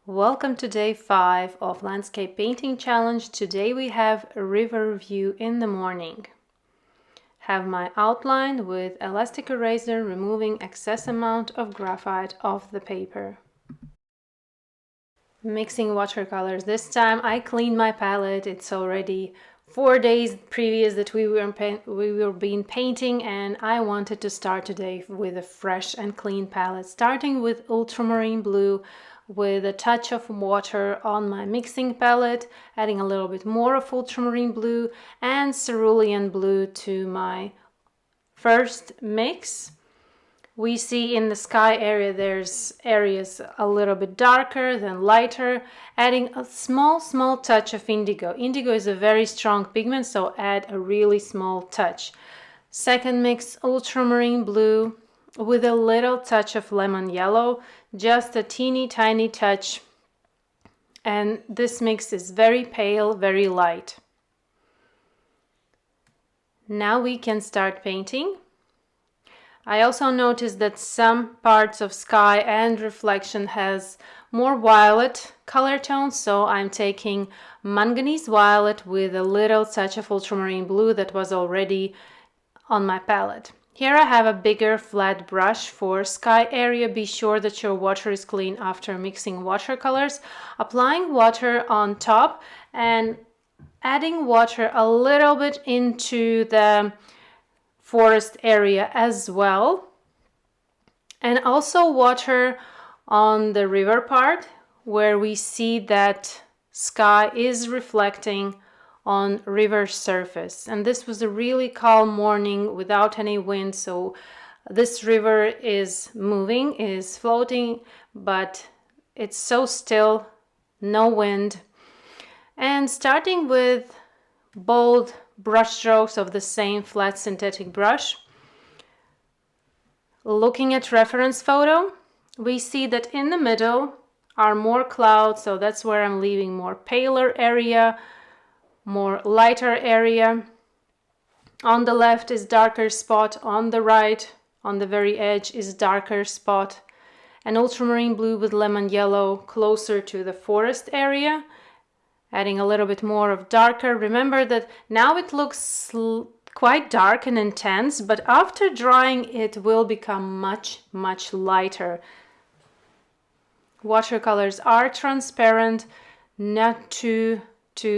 Welcome to day 5 of Landscape Painting Challenge. Today we have a river view in the morning. Have my outline with elastic eraser, removing excess amount of graphite off the paper. Mixing watercolors. This time I cleaned my palette. It's already 4 days previous that we were being painting, and I wanted to start today with a fresh and clean palette, starting with ultramarine blue with a touch of water on my mixing palette, adding a little bit more of ultramarine blue and cerulean blue to my first mix. We see in the sky area there's areas a little bit darker than lighter, adding a small touch of indigo. Indigo is a very strong pigment, so add a really small touch. Second mix, ultramarine blue with a little touch of lemon yellow, just a teeny tiny touch, and this mix is very pale, very light. Now we can start painting. I also noticed that some parts of sky and reflection has more violet color tones, so I'm taking manganese violet with a little touch of ultramarine blue that was already on my palette. Here I have a bigger flat brush for sky area. Be sure that your water is clean after mixing watercolors. Applying water on top and adding water a little bit into the forest area as well, and also water on the river part where we see that sky is reflecting on river surface. And this was a really calm morning without any wind, so this river is moving, is floating, but it's so still, no wind. And starting with bold brush strokes of the same flat synthetic brush. Looking at reference photo, we see that in the middle are more clouds, so that's where I'm leaving more paler area, more lighter area. On the left is darker spot, on the right, on the very edge is darker spot, and ultramarine blue with lemon yellow closer to the forest area, adding a little bit more of darker. Remember that now it looks quite dark and intense, but after drying it will become much lighter. Watercolors are transparent, not too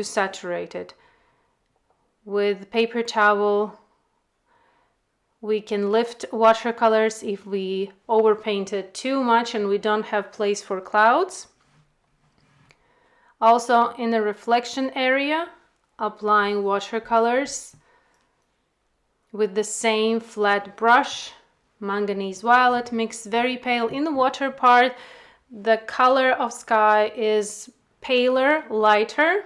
saturated. With paper towel we can lift watercolors if we overpainted too much and we don't have place for clouds. Also in the reflection area, applying watercolors with the same flat brush, manganese violet, mix very pale. In the water part, the color of sky is paler, lighter,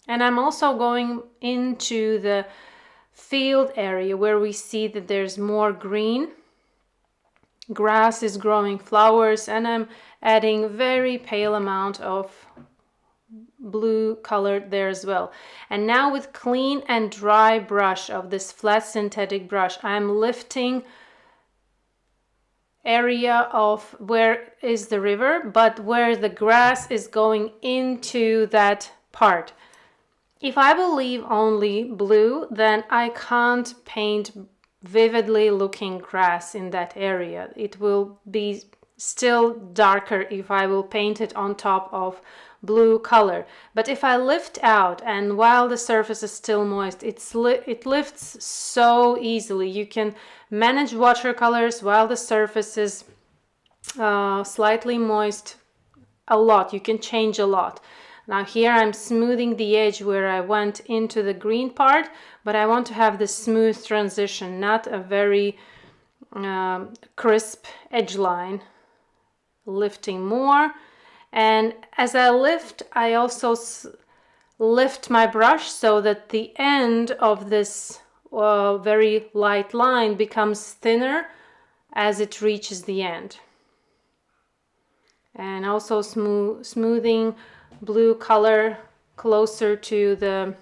and I'm also going into the field area where we see that there's more green. Grass is growing, flowers, and I'm adding very pale amount of blue color there as well. And now with clean and dry brush of this flat synthetic brush, I'm lifting area of where is the river, but where the grass is going into that part. If I will leave only blue, then I can't paint vividly looking grass in that area. It will be still darker if I will paint it on top of blue color. But if I lift out and while the surface is still moist, it lifts so easily. You can manage watercolors while the surface is slightly moist a lot. You can change a lot. Now here I'm smoothing the edge where I went into the green part, but I want to have this smooth transition, not a very crisp edge line. Lifting more, and as I lift, I also lift my brush so that the end of this very light line becomes thinner as it reaches the end. And also smoothing blue color closer to the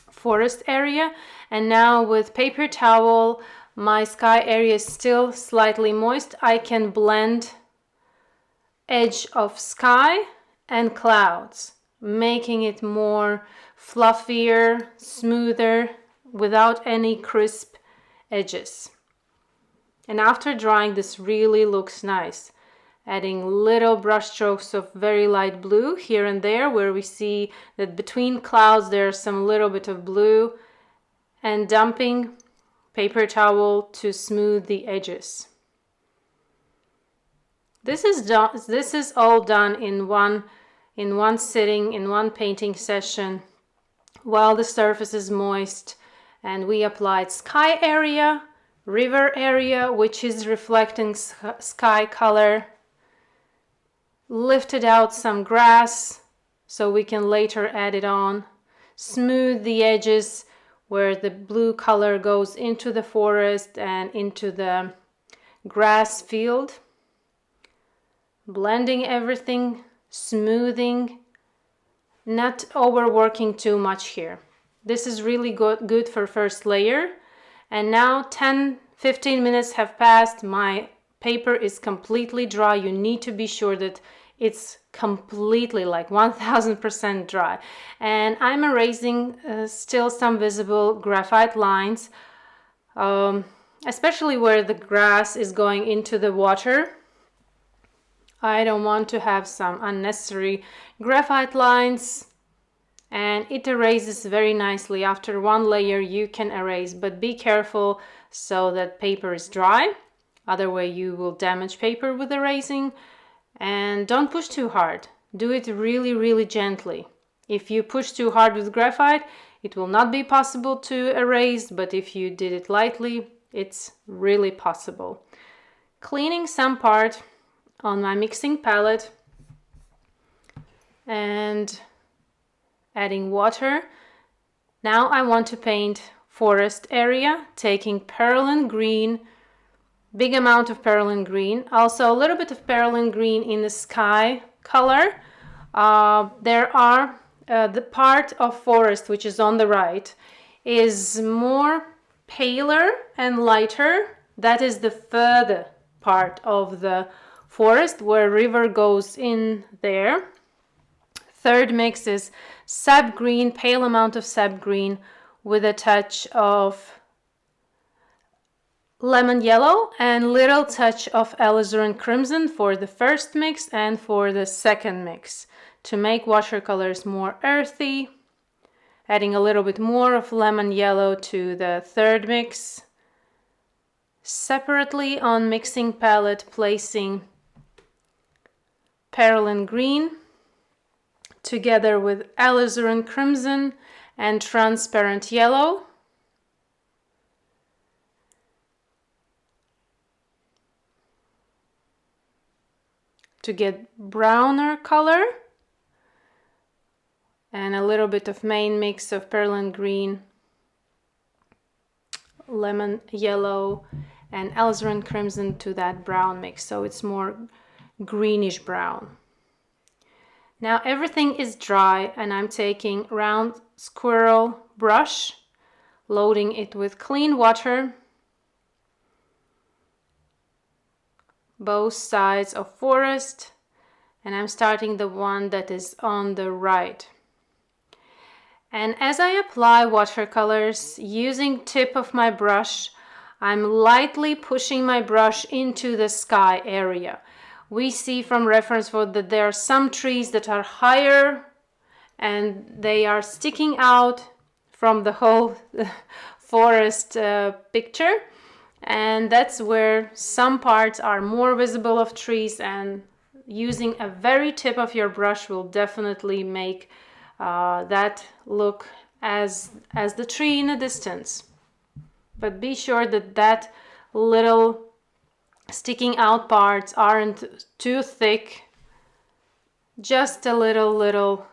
forest area. And now with paper towel, my sky area is still slightly moist. I can blend edge of sky and clouds, making it more fluffier, smoother, without any crisp edges. And after drying, this really looks nice. Adding little brush strokes of very light blue here and there, where we see that between clouds there's some little bit of blue, and dumping paper towel to smooth the edges. This is all done in one sitting, in one painting session, while the surface is moist, and we applied sky area, river area, which is reflecting sky color, lifted out some grass so we can later add it on, smooth the edges where the blue color goes into the forest and into the grass field, blending everything, smoothing, not overworking too much here. This is really good for first layer. And now 10-15 minutes have passed. My paper is completely dry. You need to be sure that it's completely like 1000% dry. And I'm erasing still some visible graphite lines, especially where the grass is going into the water. I don't want to have some unnecessary graphite lines, and it erases very nicely. After one layer you can erase, but be careful so that paper is dry. Otherwise you will damage paper with erasing. And don't push too hard. Do it really, really gently. If you push too hard with graphite, it will not be possible to erase, but if you did it lightly, it's really possible. Cleaning some part on my mixing palette and adding water. Now I want to paint forest area, taking perylene green, big amount of perylene green, also a little bit of perylene green in the sky color. There are the part of forest which is on the right is more paler and lighter. That is the further part of the forest where river goes in there. Third mix is sap green, pale amount of sap green with a touch of lemon yellow and little touch of alizarin crimson for the first mix and for the second mix to make watercolors more earthy. Adding a little bit more of lemon yellow to the third mix. Separately on mixing palette, placing perylene green together with alizarin crimson and transparent yellow. To get browner color, and a little bit of main mix of perylene green, lemon yellow and alizarin crimson to that brown mix, so it's more greenish brown. Now everything is dry and I'm taking round squirrel brush, loading it with clean water, both sides of forest, and I'm starting the one that is on the right. And as I apply watercolors, using tip of my brush, I'm lightly pushing my brush into the sky area. We see from reference photo that there are some trees that are higher and they are sticking out from the whole forest picture. And that's where some parts are more visible of trees, and using a very tip of your brush will definitely make that look as the tree in the distance. But be sure that that little sticking out parts aren't too thick. Just a little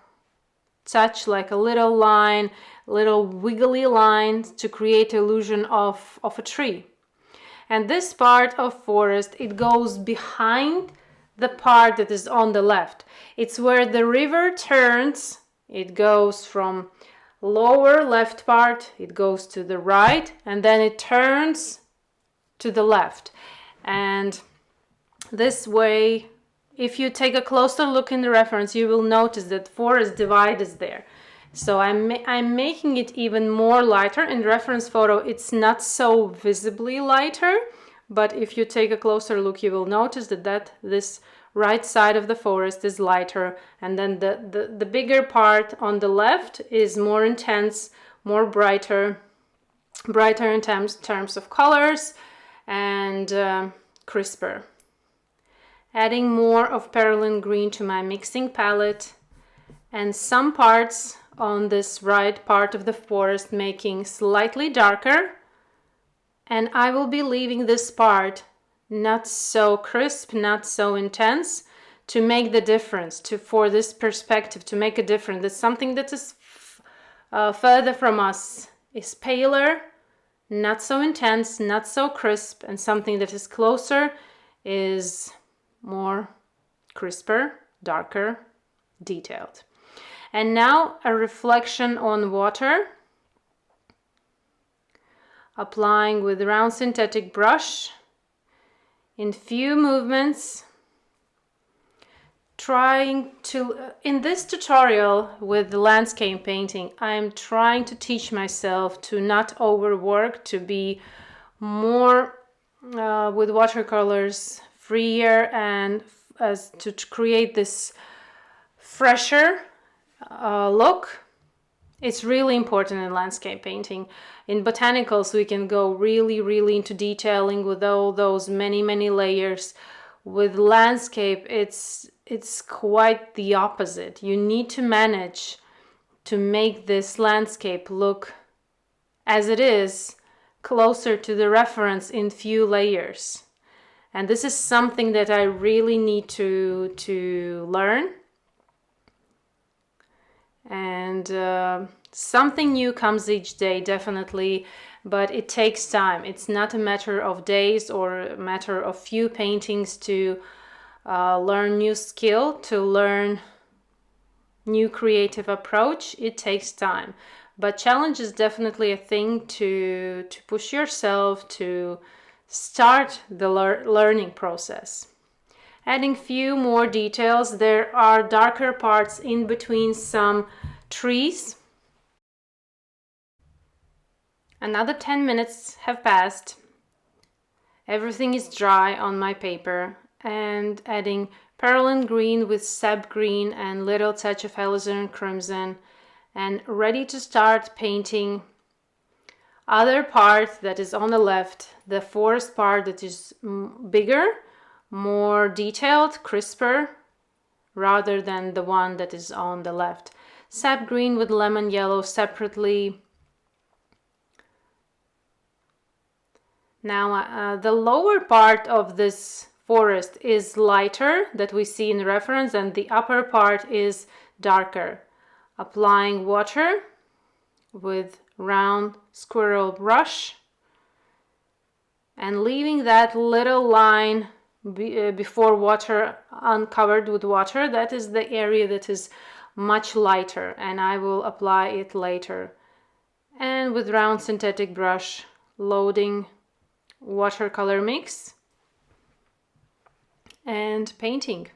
touch, like a little line, little wiggly line to create illusion of a tree. And this part of forest, it goes behind the part that is on the left. It's where the river turns. It goes from lower left part, it goes to the right, and then it turns to the left. And this way if you take a closer look in the reference, you will notice that forest divide is there. So I'm making it even more lighter. In the reference photo, it's not so visibly lighter, but if you take a closer look, you will notice that this right side of the forest is lighter, and then the bigger part on the left is more intense, more brighter in terms of colors, and crisper. Adding more of perylene green to my mixing palette, and some parts on this right part of the forest making slightly darker, and I will be leaving this part not so crisp, not so intense, to make the difference, for this perspective to make a difference. That something that is further from us is paler, not so intense, not so crisp, and something that is closer is more crisper, darker, detailed. And now a reflection on water, applying with round synthetic brush in few movements, trying to, in this tutorial with the landscape painting, I'm trying to teach myself to not overwork, to be more with watercolors freer, and as to create this fresher look. It's really important in landscape painting. In botanicals, we can go really into detailing with all those many layers. With landscape, it's quite the opposite. You need to manage to make this landscape look as it is, closer to the reference in few layers. And this is something that I really need to learn. And something new comes each day, definitely, but it takes time. It's not a matter of days or a matter of few paintings to learn new skill, to learn new creative approach. It takes time, but challenge is definitely a thing to push yourself to start the learning process. Adding few more details. There are darker parts in between some trees. Another 10 minutes have passed. Everything is dry on my paper, and adding perylene green with sap green and little touch of alizarin crimson, and ready to start painting other part that is on the left, the forest part that is bigger, more detailed, crisper, rather than the one that is on the left. Sap green with lemon yellow separately. Now the lower part of this forest is lighter that we see in the reference, and the upper part is darker. Applying water with round squirrel brush and leaving that little line before water uncovered with water. That is the area that is much lighter, and I will apply it later. And with round synthetic brush, loading watercolor mix and painting.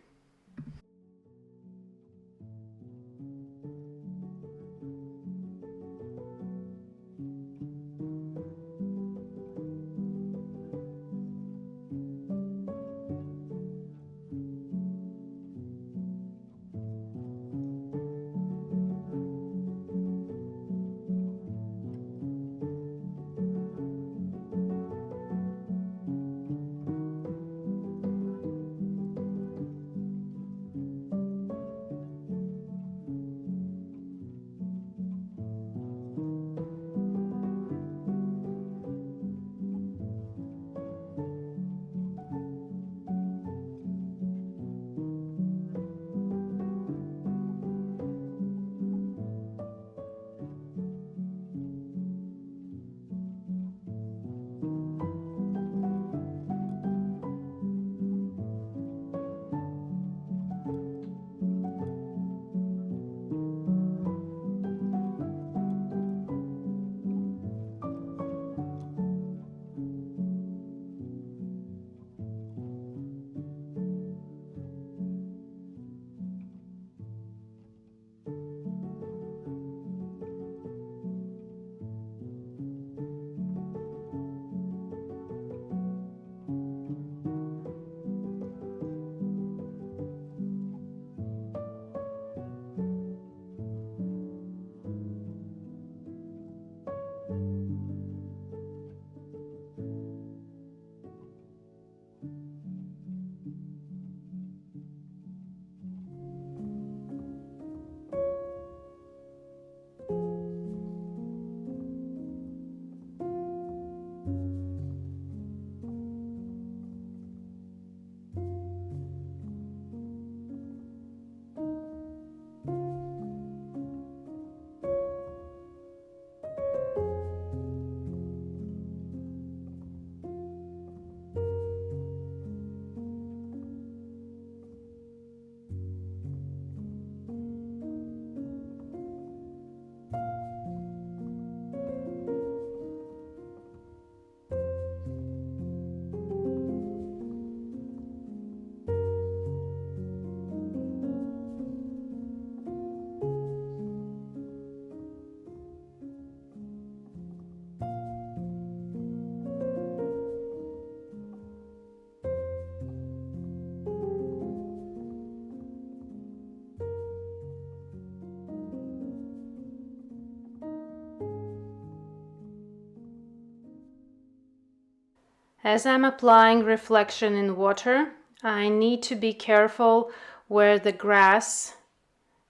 As I'm applying reflection in water, I need to be careful where the grass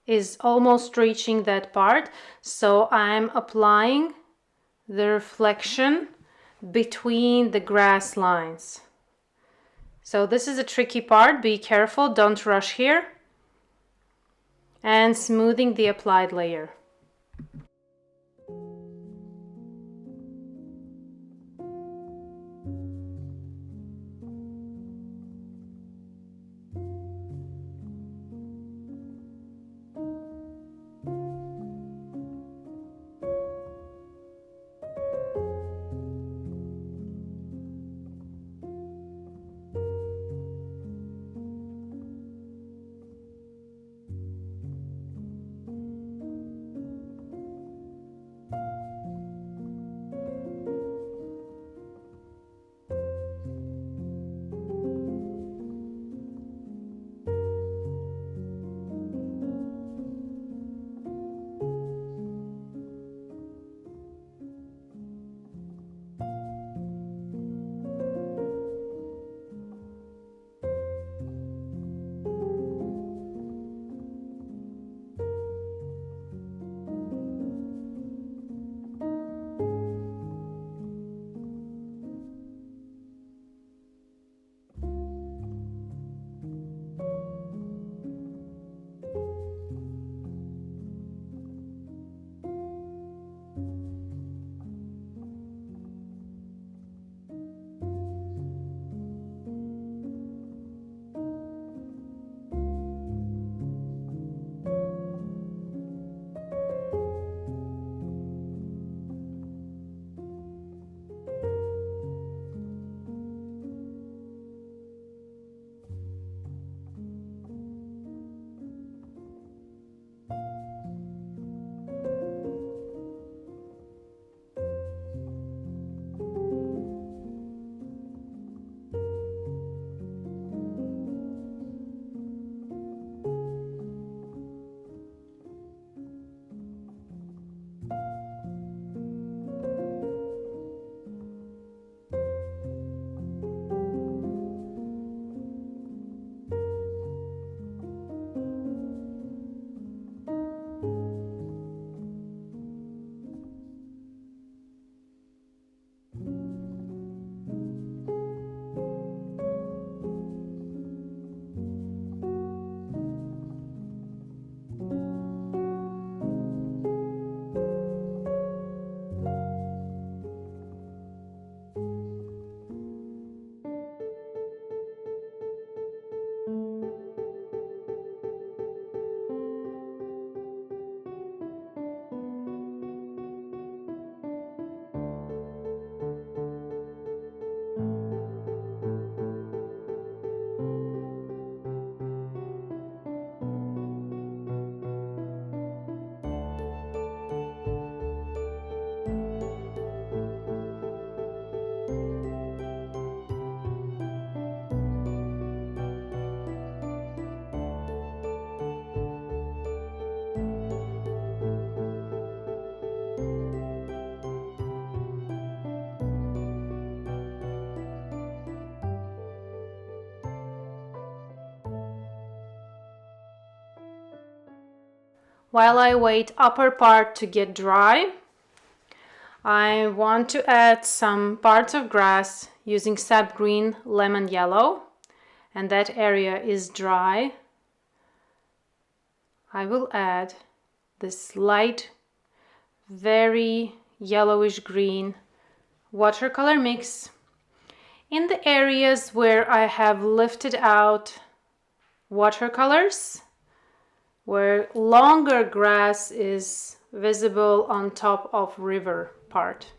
is almost reaching that part, so I'm applying the reflection between the grass lines. So this is a tricky part, be careful, don't rush here. And smoothing the applied layer. While I wait upper part to get dry, I want to add some parts of grass using sap green, lemon yellow, and that area is dry. I will add this light, very yellowish green watercolor mix in the areas where I have lifted out watercolors, where longer grass is visible on top of river part.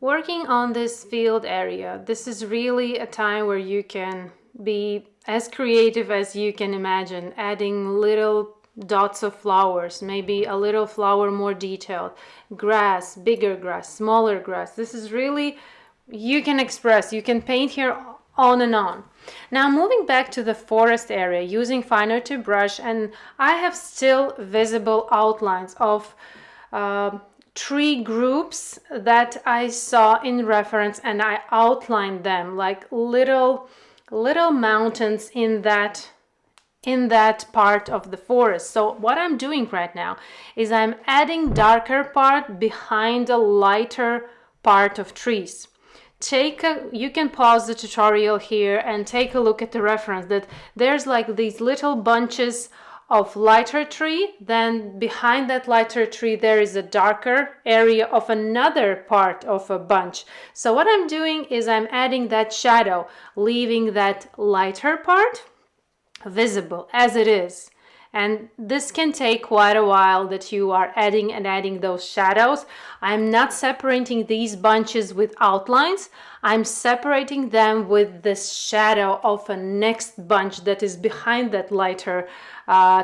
Working on this field area, this is really a time where you can be as creative as you can imagine, adding little dots of flowers, maybe a little flower more detailed, grass, bigger grass, smaller grass. This is really, you can express, you can paint here on and on. Now moving back to the forest area, using finer tip brush, and I have still visible outlines of tree groups that I saw in reference, and I outlined them like little mountains in that part of the forest. So what I'm doing right now is I'm adding darker part behind a lighter part of trees. You can pause the tutorial here and take a look at the reference that there's like these little bunches of lighter tree, then behind that lighter tree there is a darker area of another part of a bunch. So what I'm doing is I'm adding that shadow, leaving that lighter part visible as it is. And this can take quite a while that you are adding those shadows. I'm not separating these bunches with outlines. I'm separating them with this shadow of a next bunch that is behind that lighter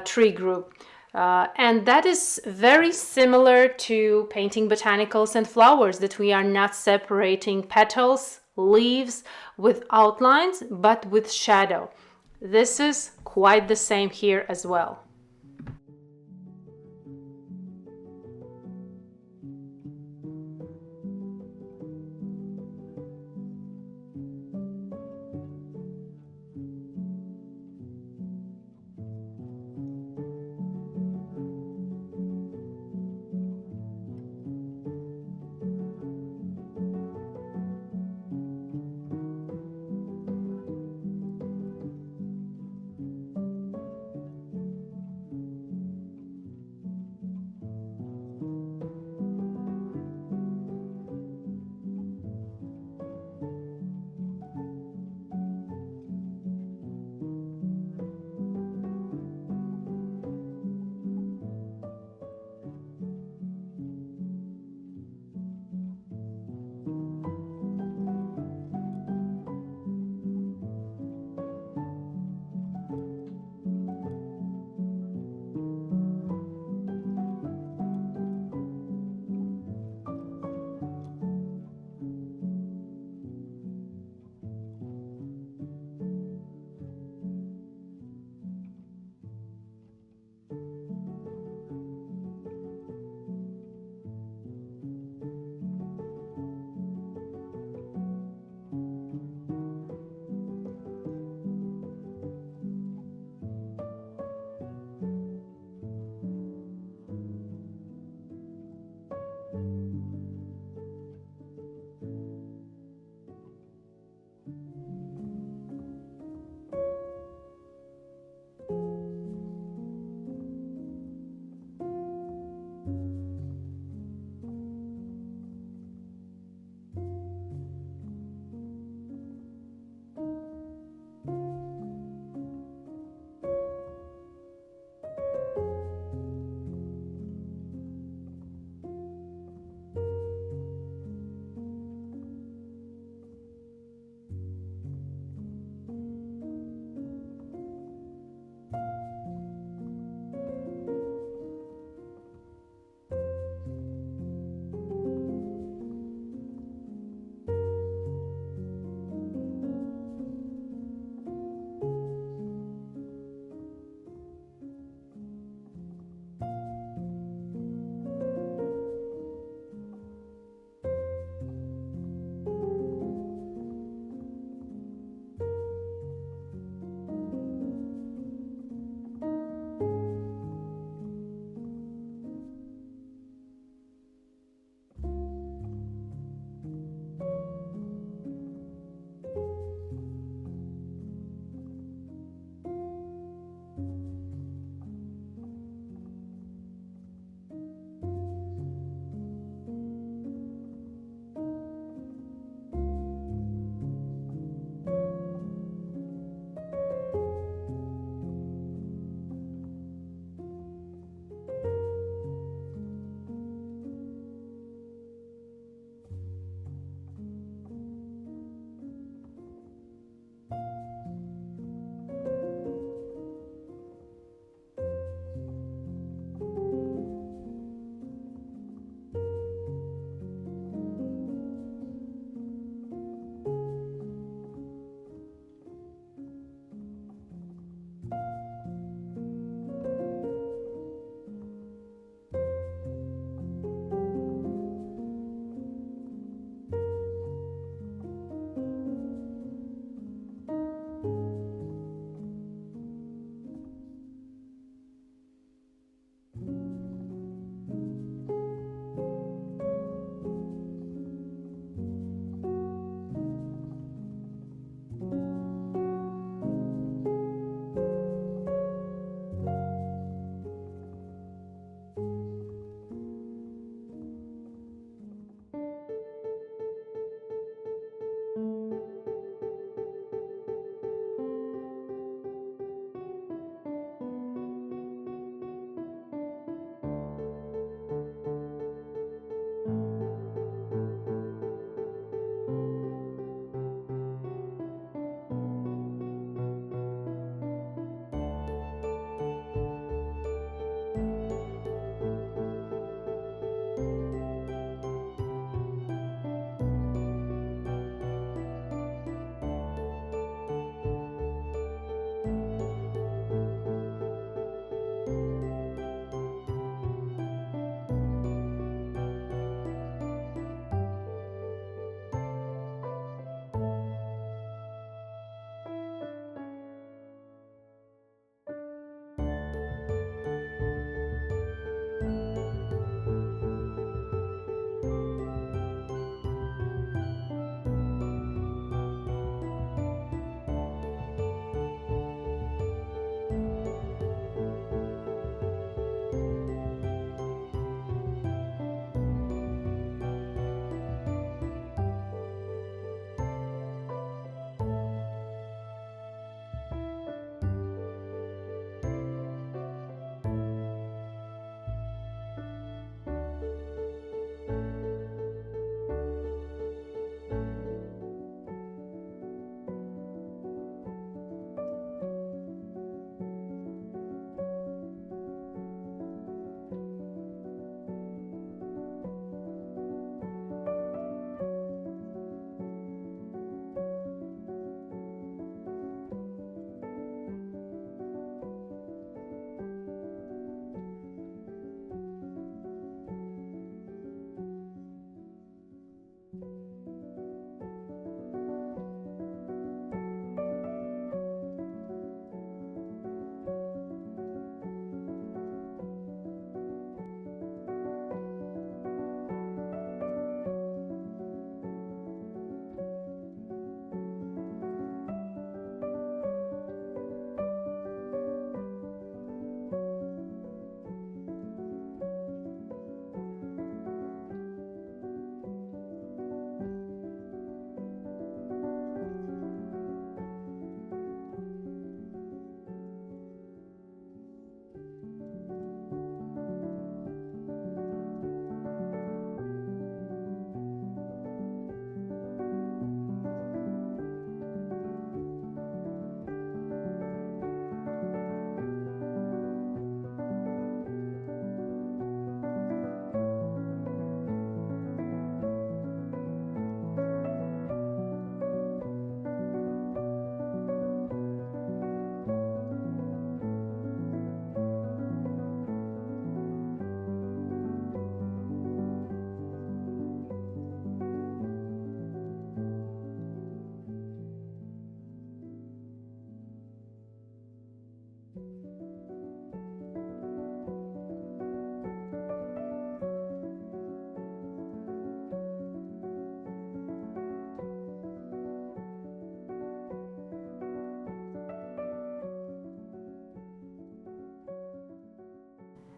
tree group. And that is very similar to painting botanicals and flowers, that we are not separating petals, leaves with outlines, but with shadow. This is quite the same here as well.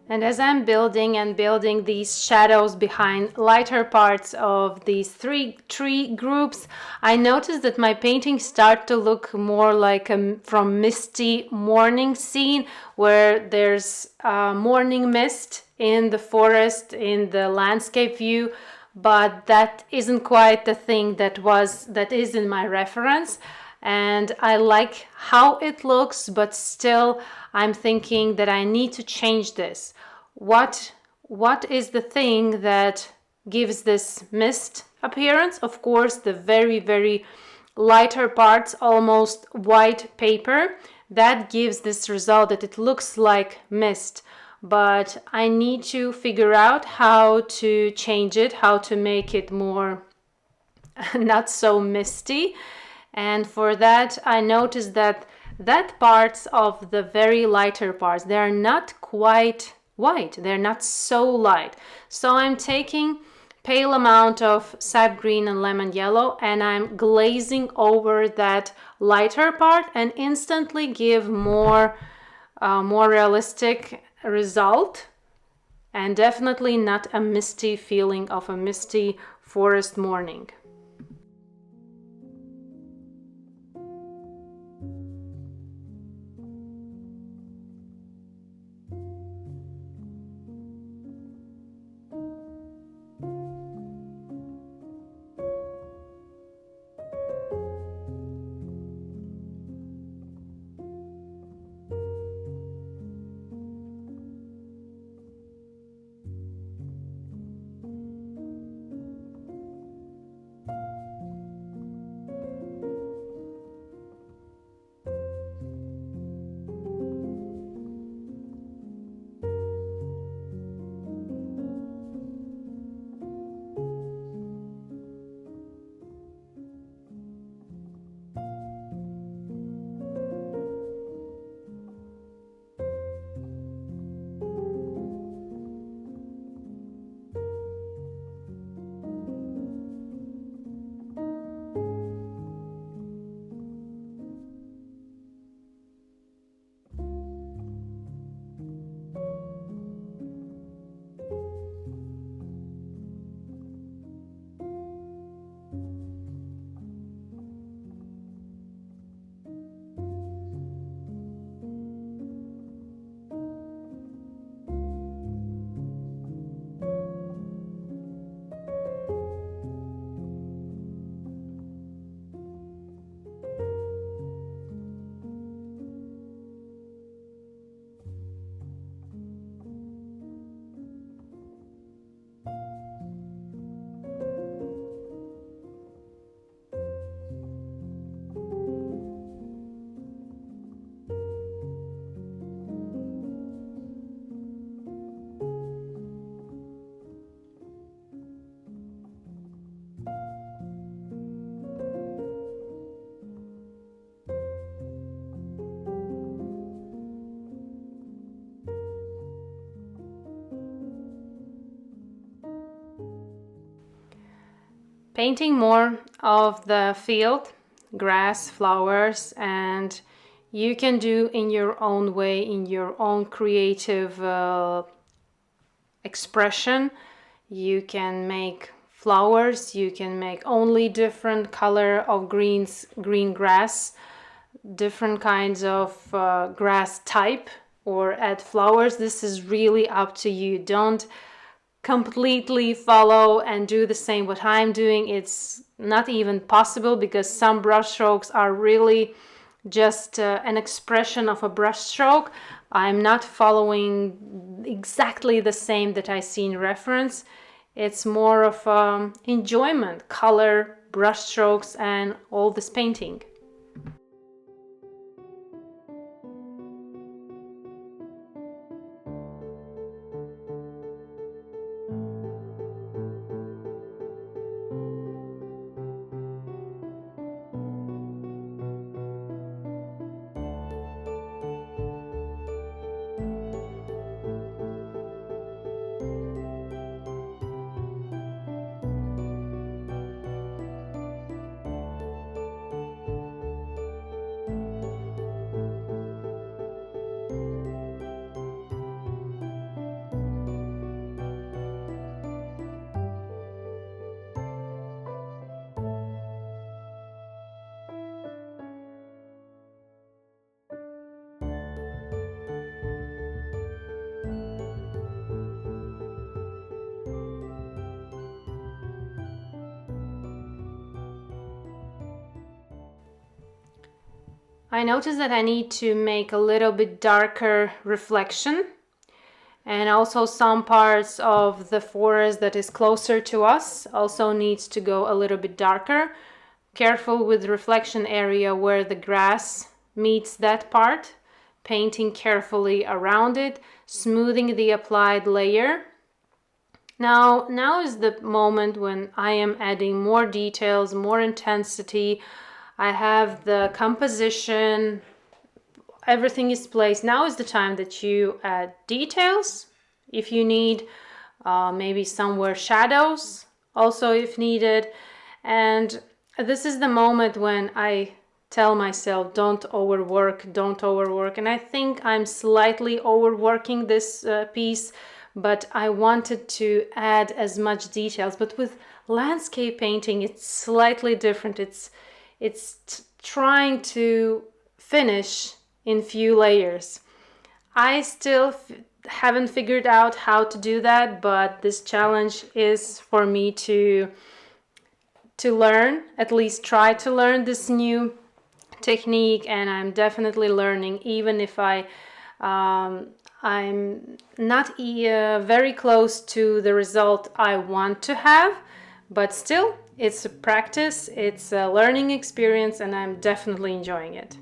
And as I'm building and building these shadows behind lighter parts of these three tree groups, I noticed that my paintings start to look more like a from misty morning scene, where there's morning mist in the forest, in the landscape view, but that isn't quite the thing that is in my reference. And I like how it looks, but still I'm thinking that I need to change this. What is the thing that gives this mist appearance? Of course, the very, very lighter parts, almost white paper, that gives this result that it looks like mist. But I need to figure out how to change it, how to make it more not so misty. And for that, I noticed that parts of the very lighter parts, they're not quite white, they're not so light. So I'm taking pale amount of sap green and lemon yellow, and I'm glazing over that lighter part, and instantly give more realistic result, and definitely not a misty feeling of a misty forest morning. Painting more of the field, grass, flowers, and you can do in your own way, in your own creative expression. You can make flowers, you can make only different color of green grass, different kinds of grass type, or add flowers. This is really up to you. Don't completely follow and do the same what I'm doing. It's not even possible, because some brush strokes are really just an expression of a brush stroke. I'm not following exactly the same that I see in reference. It's more of enjoyment, color, brush strokes, and all this painting. I noticed that I need to make a little bit darker reflection, and also some parts of the forest that is closer to us also needs to go a little bit darker. Careful with the reflection area where the grass meets that part, painting carefully around it, smoothing the applied layer. Now is the moment when I am adding more details, more intensity. I have the composition, everything is placed. Now is the time that you add details. If you need maybe somewhere shadows, also if needed. And this is the moment when I tell myself, don't overwork. And I think I'm slightly overworking this piece, but I wanted to add as much details. But with landscape painting, it's slightly different. It's trying to finish in few layers. I still haven't figured out how to do that, but this challenge is for me to learn, at least try to learn this new technique, and I'm definitely learning, even if I'm not very close to the result I want to have, but still it's a practice, it's a learning experience, and I'm definitely enjoying it.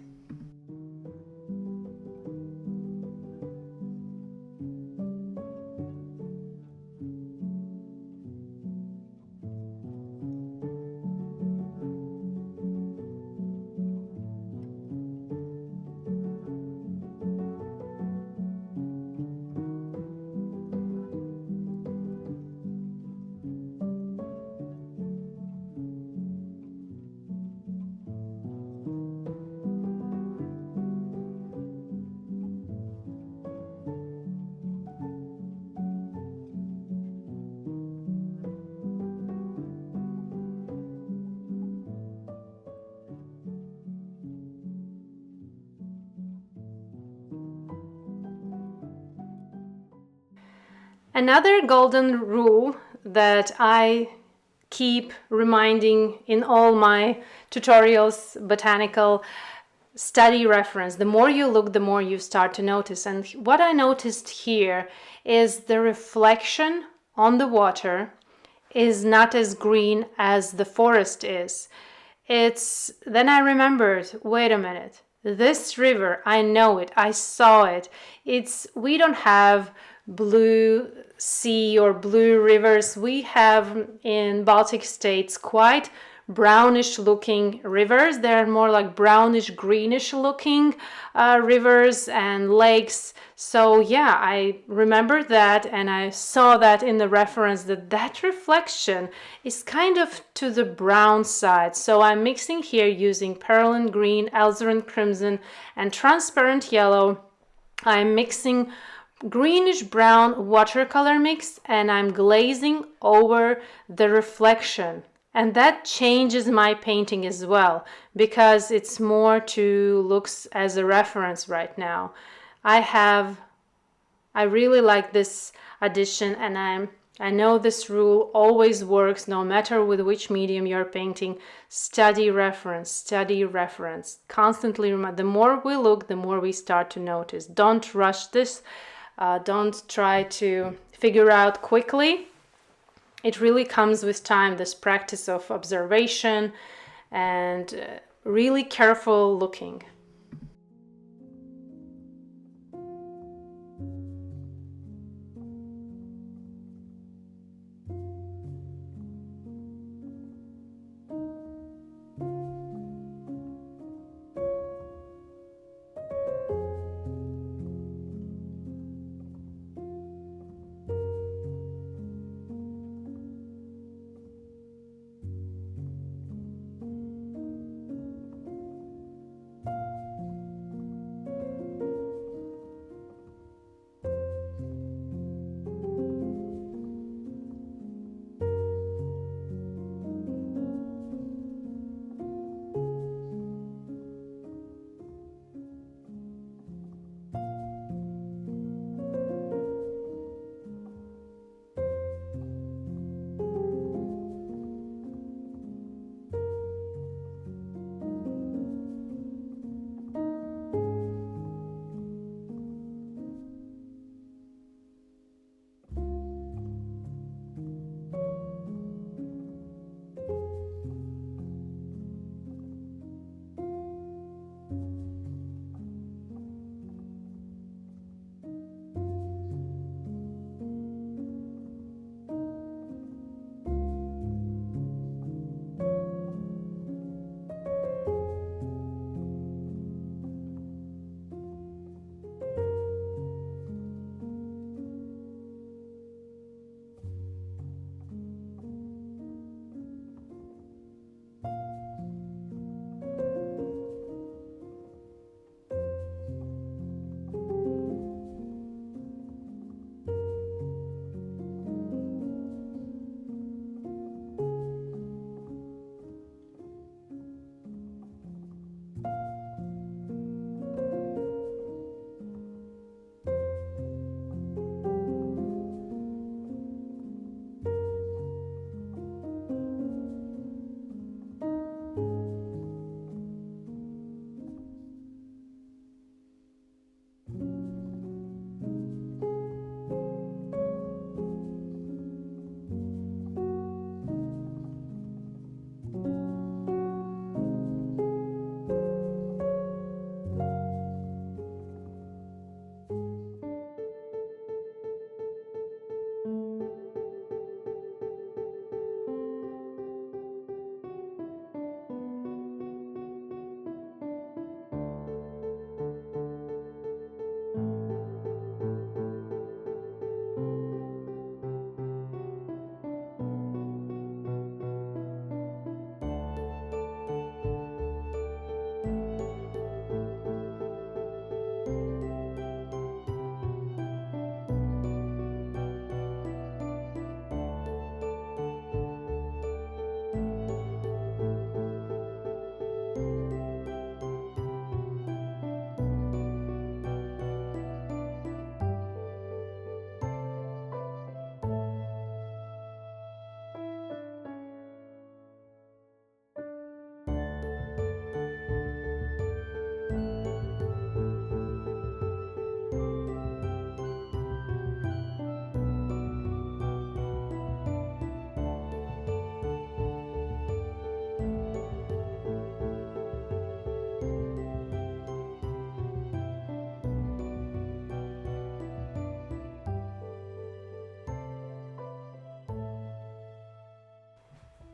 Another golden rule that I keep reminding in all my tutorials, botanical, study reference. The more you look, the more you start to notice. And what I noticed here is the reflection on the water is not as green as the forest is. Then I remembered, wait a minute, this river, I know it, I saw it. We don't have blue sea or blue rivers. We have in Baltic states quite brownish looking rivers. They're more like brownish greenish looking rivers and lakes. So yeah, I remember that, and I saw that in the reference that reflection is kind of to the brown side. So I'm mixing here using perlin green, alizarin crimson, and transparent yellow. I'm mixing greenish brown watercolor mix, and I'm glazing over the reflection, and that changes my painting as well, because it's more to looks as a reference right now. I really like this addition, and I know this rule always works no matter with which medium you're painting. Study reference, constantly remember. The more we look, the more we start to notice. Don't rush this. Don't try to figure out quickly. It really comes with time, this practice of observation and really careful looking.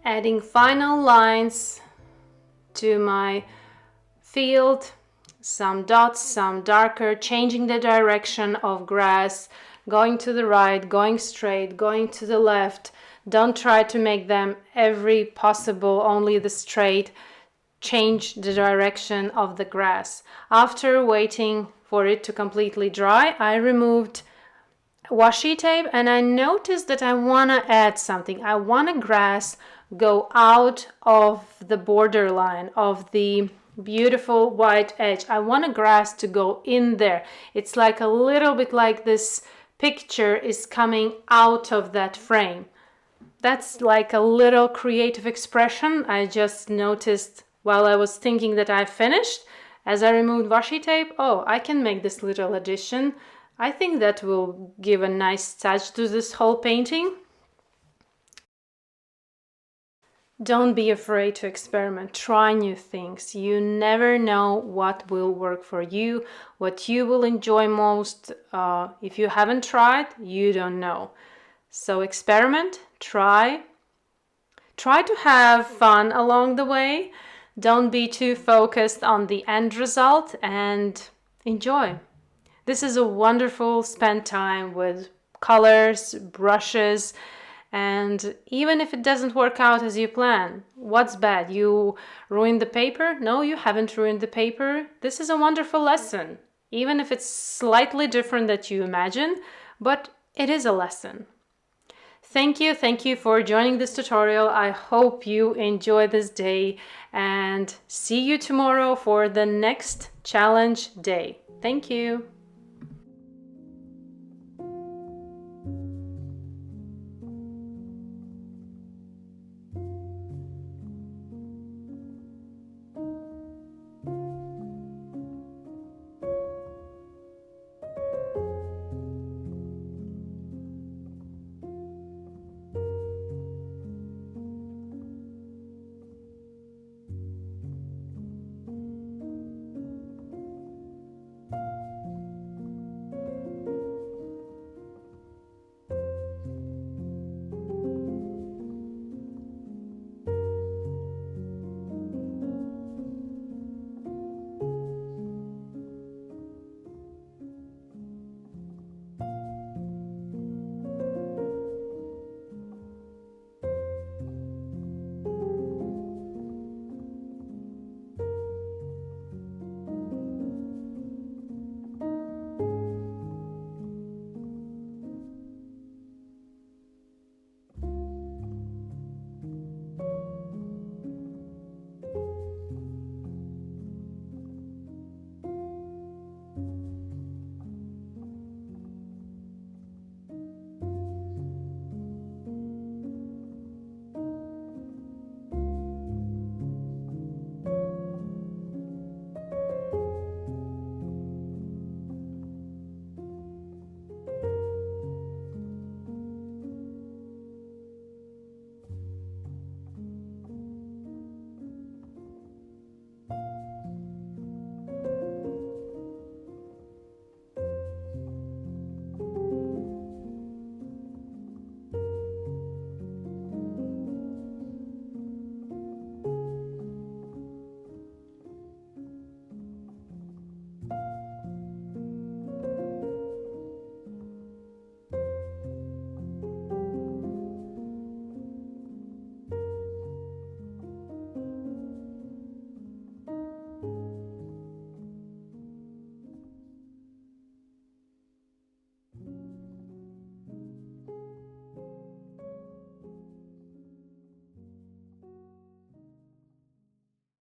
Adding final lines to my field, some dots, some darker, changing the direction of grass, going to the right, going straight, going to the left. Don't try to make them every possible, only the straight. Change the direction of the grass. After waiting for it to completely dry, I removed washi tape and I noticed that I want to add something. I want a grass go out of the borderline of the beautiful white edge. I want a grass to go in there. It's like a little bit like this picture is coming out of that frame. That's like a little creative expression I just noticed while I was thinking that I finished. As I removed washi tape, oh, I can make this little addition. I think that will give a nice touch to this whole painting. Don't be afraid to experiment. Try new things. You never know what will work for you, what you will enjoy most. If you haven't tried, you don't know. So experiment, try. Try to have fun along the way. Don't be too focused on the end result and enjoy. This is a wonderful spend time with colors, brushes, and even if it doesn't work out as you plan, what's bad? You ruined the paper? No, you haven't ruined the paper. This is a wonderful lesson, even if it's slightly different than you imagine, but it is a lesson. Thank you for joining this tutorial. I hope you enjoy this day and see you tomorrow for the next challenge day. Thank you.